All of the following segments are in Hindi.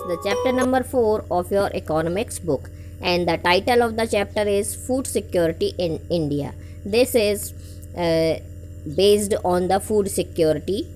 the chapter number 4 of your economics book, and the title of the chapter is Food Security in India. This is based on the food security.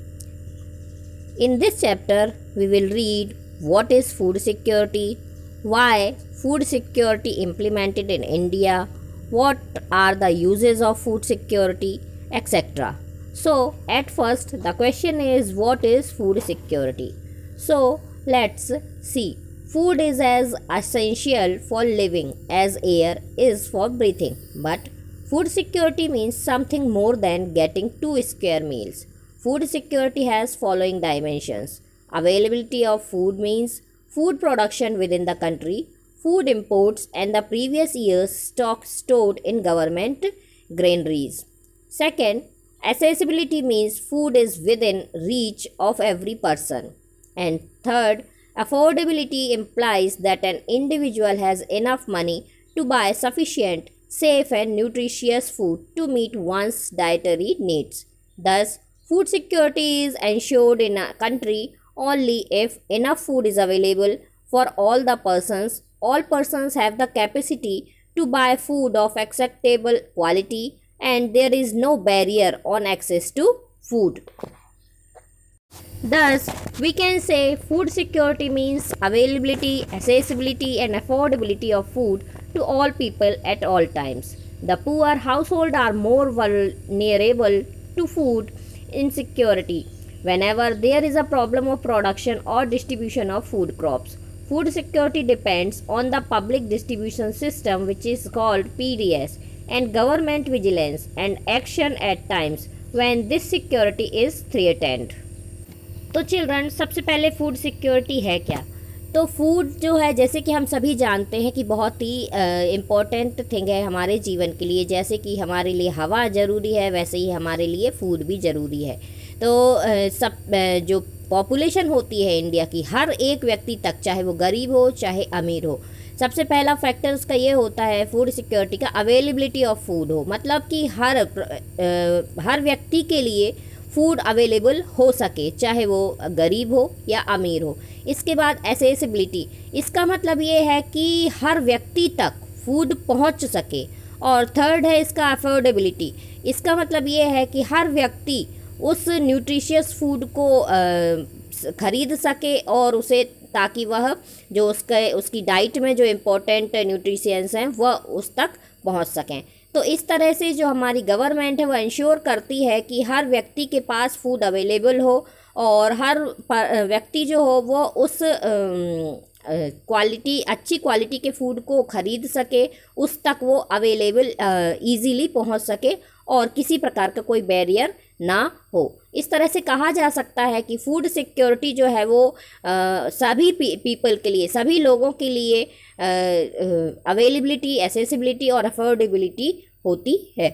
In this chapter, we will read what is food security, why food security implemented in India, what are the uses of food security, etc. So, at first, the question is what is food security? So, let's see. Food is as essential for living as air is for breathing. But food security means something more than getting 2 square meals. Food security has following dimensions. Availability of food means food production within the country, food imports and the previous year's stock stored in government granaries. Second, accessibility means food is within reach of every person. And third, affordability implies that an individual has enough money to buy sufficient, safe and nutritious food to meet one's dietary needs. Thus, food security is ensured in a country only if enough food is available for all the persons. All persons have the capacity to buy food of acceptable quality and there is no barrier on access to food. Thus, we can say food security means availability, accessibility and affordability of food to all people at all times. The poor household are more vulnerable to food insecurity whenever there is a problem of production or distribution of food crops. Food security depends on the public distribution system, which is called PDS, and government vigilance and action at times when this security is threatened. तो चिल्ड्रन, सबसे पहले फूड सिक्योरिटी है क्या? तो फूड जो है, जैसे कि हम सभी जानते हैं कि बहुत ही इम्पोर्टेंट थिंग है हमारे जीवन के लिए. जैसे कि हमारे लिए हवा ज़रूरी है, वैसे ही हमारे लिए फूड भी ज़रूरी है. तो जो पॉपुलेशन होती है इंडिया की, हर एक व्यक्ति तक, चाहे वो गरीब हो चाहे अमीर हो, सबसे पहला फैक्टर उसका ये होता है फूड सिक्योरिटी का, अवेलेबिलिटी ऑफ फूड हो. मतलब कि हर व्यक्ति के लिए फूड अवेलेबल हो सके, चाहे वो गरीब हो या अमीर हो. इसके बाद एसेसिबिलिटी, इसका मतलब ये है कि हर व्यक्ति तक फूड पहुंच सके. और थर्ड है इसका अफोर्डेबिलिटी, इसका मतलब ये है कि हर व्यक्ति उस न्यूट्रिशियस फूड को ख़रीद सके और उसे, ताकि वह जो उसकी डाइट में जो इम्पोर्टेंट न्यूट्रिशंस हैं वह उस तक पहुंच सकें. तो इस तरह से जो हमारी गवर्नमेंट है वो इंश्योर करती है कि हर व्यक्ति के पास फूड अवेलेबल हो और हर व्यक्ति जो हो वो उस अच्छी क्वालिटी के फूड को ख़रीद सके, उस तक वो अवेलेबल इजीली पहुंच सके और किसी प्रकार का कोई बैरियर ना हो. इस तरह से कहा जा सकता है कि फूड सिक्योरिटी जो है वो सभी पीपल के लिए, सभी लोगों के लिए अवेलेबिलिटी, एसेसिबिलिटी और अफोर्डेबिलिटी होती है.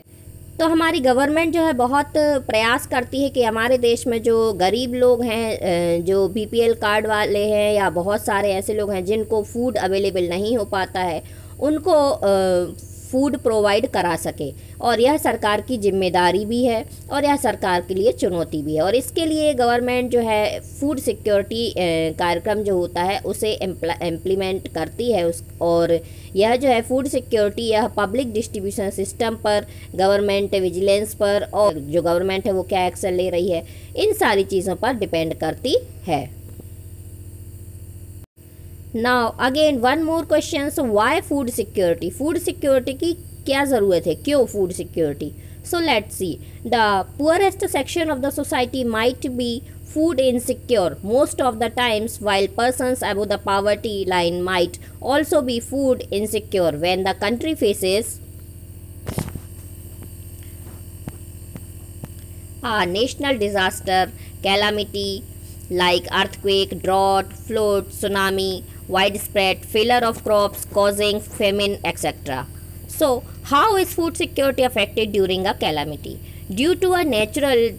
तो हमारी गवर्नमेंट जो है बहुत प्रयास करती है कि हमारे देश में जो गरीब लोग हैं, जो बीपीएल कार्ड वाले हैं या बहुत सारे ऐसे लोग हैं जिनको फूड अवेलेबल नहीं हो पाता है, उनको फूड प्रोवाइड करा सके. और यह सरकार की जिम्मेदारी भी है और यह सरकार के लिए चुनौती भी है. और इसके लिए गवर्नमेंट जो है फूड सिक्योरिटी कार्यक्रम जो होता है उसे इम्प्लीमेंट करती है. और यह जो है फूड सिक्योरिटी, यह पब्लिक डिस्ट्रीब्यूशन सिस्टम पर, गवर्नमेंट विजिलेंस पर और जो गवर्नमेंट है वो क्या एक्शन ले रही है, इन सारी चीज़ों पर डिपेंड करती है. Now again one more question. So why food security? Food security की क्या ज़रूरत है, क्यों food security? So let's see. The poorest section of the society might be food insecure most of the times, while persons above the poverty line might also be food insecure when the country faces a national disaster, calamity like earthquake, drought, flood, tsunami, widespread failure of crops causing famine, etc. So, how is food security affected during a calamity? Due to a natural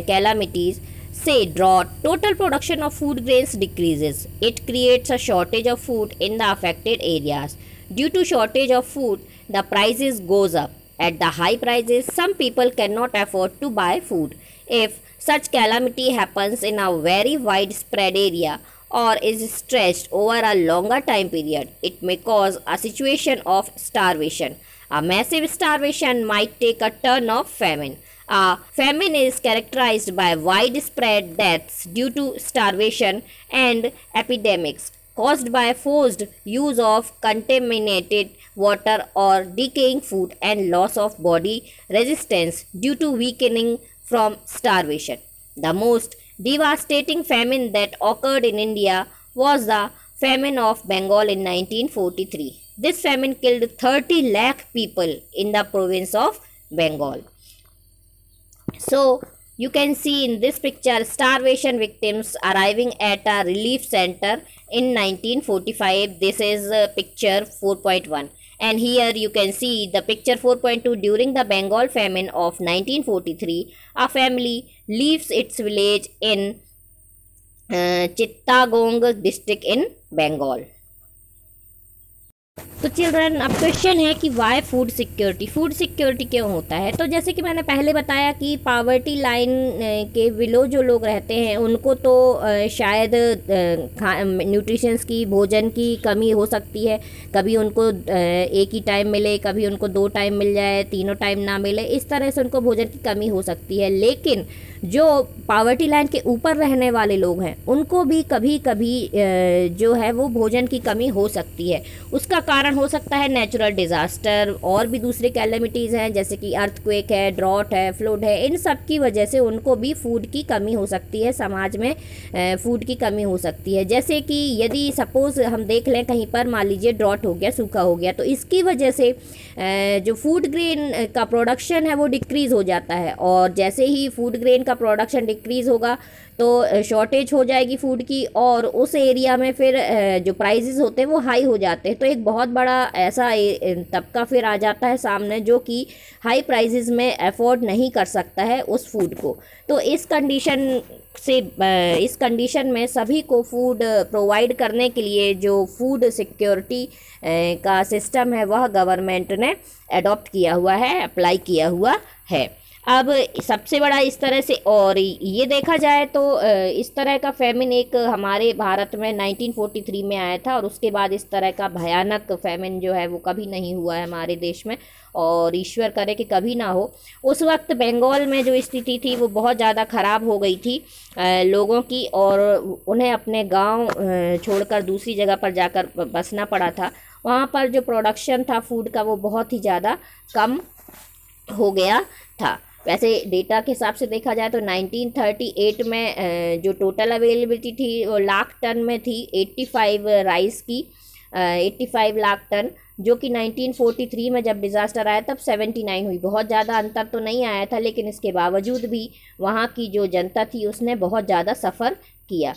calamities, say drought, total production of food grains decreases. It creates a shortage of food in the affected areas. Due to shortage of food, the prices goes up. At the high prices, some people cannot afford to buy food. If such calamity happens in a very widespread area or is stretched over a longer time period, it may cause a situation of starvation. A massive starvation might take a turn of famine. A famine is characterized by widespread deaths due to starvation and epidemics caused by forced use of contaminated water or decaying food and loss of body resistance due to weakening from starvation. The most devastating famine that occurred in India was the famine of Bengal in 1943. This famine killed 30 lakh people in the province of Bengal. So, you can see in this picture starvation victims arriving at a relief center in 1945. This is picture 4.1. And here you can see the picture 4.2. During the Bengal famine of 1943, a family leaves its village in Chittagong district in Bengal. तो चिल्ड्रन, अब क्वेश्चन है कि वाई फूड सिक्योरिटी क्यों होता है। तो जैसे कि मैंने पहले बताया कि पावर्टी लाइन के बिलो जो लोग रहते हैं उनको तो शायद न्यूट्रिशंस की, भोजन की कमी हो सकती है। कभी उनको एक ही टाइम मिले, कभी उनको 2 टाइम मिल जाए, तीनों टाइम ना मिले, इस तरह से उनको भोजन की कमी हो सकती है। लेकिन जो पावर्टी लाइन के ऊपर रहने वाले लोग हैं उनको भी कभी कभी जो है वो भोजन की कमी हो सकती है। उसका कारण हो सकता है नेचुरल डिज़ास्टर और भी दूसरे कैलेमिटीज़ हैं, जैसे कि अर्थक्वेक है, ड्रॉट है, फ्लड है। इन सब की वजह से उनको भी फूड की कमी हो सकती है, समाज में फूड की कमी हो सकती है। जैसे कि यदि सपोज़ हम देख लें कहीं पर मान लीजिए ड्रॉट हो गया, सूखा हो गया, तो इसकी वजह से जो फूड ग्रेन का प्रोडक्शन है वो डिक्रीज़ हो जाता है। और जैसे ही फूड ग्रेन का प्रोडक्शन डिक्रीज़ होगा तो शॉर्टेज हो जाएगी फूड की, और उस एरिया में फिर जो प्राइसेस होते हैं वो हाई हो जाते हैं। तो एक बहुत बड़ा ऐसा तबका फिर आ जाता है सामने जो कि हाई प्राइसेस में अफोर्ड नहीं कर सकता है उस फूड को। तो इस कंडीशन में सभी को फूड प्रोवाइड करने के लिए जो फूड सिक्योरिटी का सिस्टम है वह गवर्नमेंट ने अडॉप्ट किया हुआ है, अप्लाई किया हुआ है। अब सबसे बड़ा इस तरह से, और ये देखा जाए तो इस तरह का फेमिन एक हमारे भारत में 1943 में आया था, और उसके बाद इस तरह का भयानक फेमिन जो है वो कभी नहीं हुआ है हमारे देश में, और ईश्वर करे कि कभी ना हो। उस वक्त बंगाल में जो स्थिति थी वो बहुत ज़्यादा ख़राब हो गई थी लोगों की, और उन्हें अपने गांव छोड़कर दूसरी जगह पर जाकर बसना पड़ा था। वहाँ पर जो प्रोडक्शन था फूड का वो बहुत ही ज़्यादा कम हो गया था। वैसे डेटा के हिसाब से देखा जाए तो 1938 में जो टोटल अवेलेबिलिटी थी वो लाख टन में थी, 85 राइस की 85 लाख टन, जो कि 1943 में जब डिज़ास्टर आया तब 79 हुई। बहुत ज़्यादा अंतर तो नहीं आया था, लेकिन इसके बावजूद भी वहाँ की जो जनता थी उसने बहुत ज़्यादा सफ़र किया।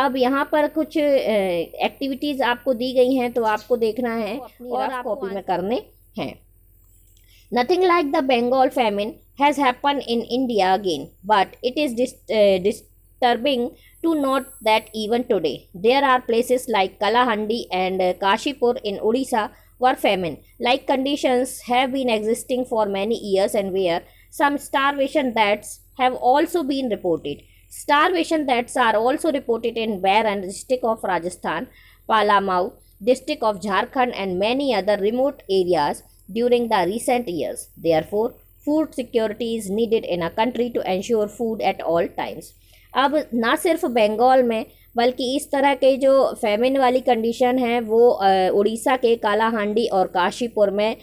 अब यहाँ पर कुछ एक्टिविटीज़ आपको दी गई हैं तो आपको देखना है और आप कॉपी में करने हैं। Nothing like the Bengal famine has happened in India again, but it is disturbing to note that even today there are places like Kalahandi and Kashipur in Odisha where famine-like conditions have been existing for many years, and where some starvation deaths have also been reported. Starvation deaths are also reported in Baran district of Rajasthan, Palamau district of Jharkhand, and many other remote areas during the recent years. Therefore, food security is needed in a country to ensure food at all times. अब ना सिर्फ बंगाल में बल्कि इस तरह के जो फेमिन वाली कंडीशन है वो उड़ीसा के कालाहांडी और काशीपुर में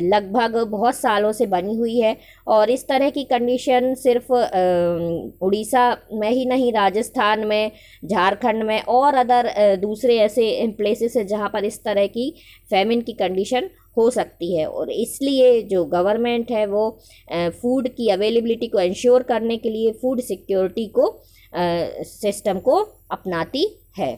लगभग बहुत सालों से बनी हुई है। और इस तरह की कंडीशन सिर्फ उड़ीसा में ही नहीं, राजस्थान में, झारखंड में और अदर दूसरे ऐसे प्लेसेस है जहाँ पर इस तरह की फेमिन की कंडीशन हो सकती है। और इसलिए जो गवर्नमेंट है वो फूड की अवेलेबिलिटी को इंश्योर करने के लिए फूड सिक्योरिटी को सिस्टम को अपनाती है।